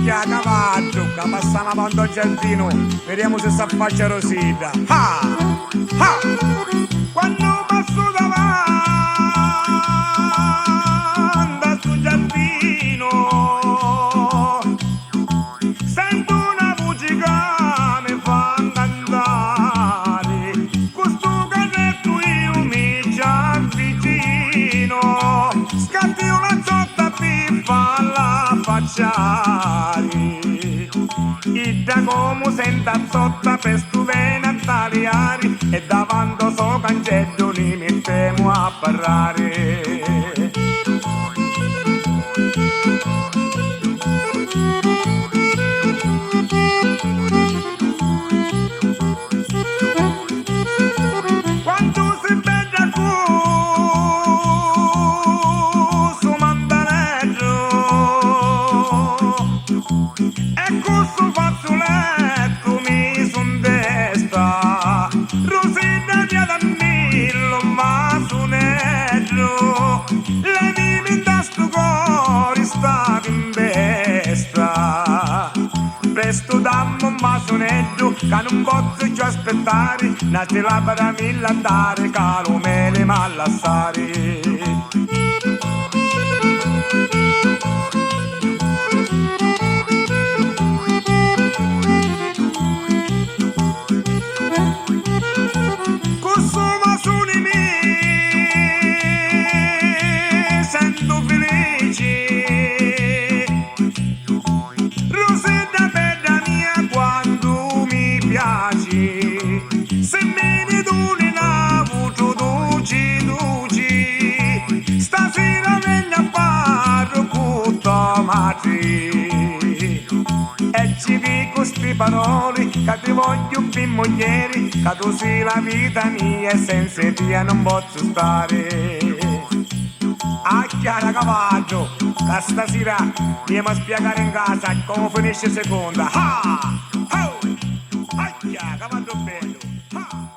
Acchia cavallo, che passiamo avanti al giardino, vediamo se si affaccia Rosita. Ah! Ah! Quando passo davanti a sto giardino, sento una voce che mi fa cantare. Questo carretto io mi ci avvicino, scatti una zotta per farla facciare. Ida come senta zotta per stu vena tagliare, e davanti al suo cancello li mettiamo a parlare. Quando si vede su mandaneggio, e questo fazzoletto mi son desta, Rosina via da Millo, ma soneggio, lei mi da sto cuore sta in besta. Presto dammo un masoneggio, che non posso più aspettare, nasce la para millandare, caro me le mallassare. Sento felice, Rosetta bella mia, quando mi piaci, se me ne doni una voce dolce, dolce, stasera vengo a fare con tua madre. E ci dico sti parole, che ti voglio più mogliere, che tu sei la vita mia e senza te non posso stare. Acchiara cavallo, che stasera andiamo a spiegare in casa come finisce seconda. Ah! Oh! Acchia cavallo bello! Ah!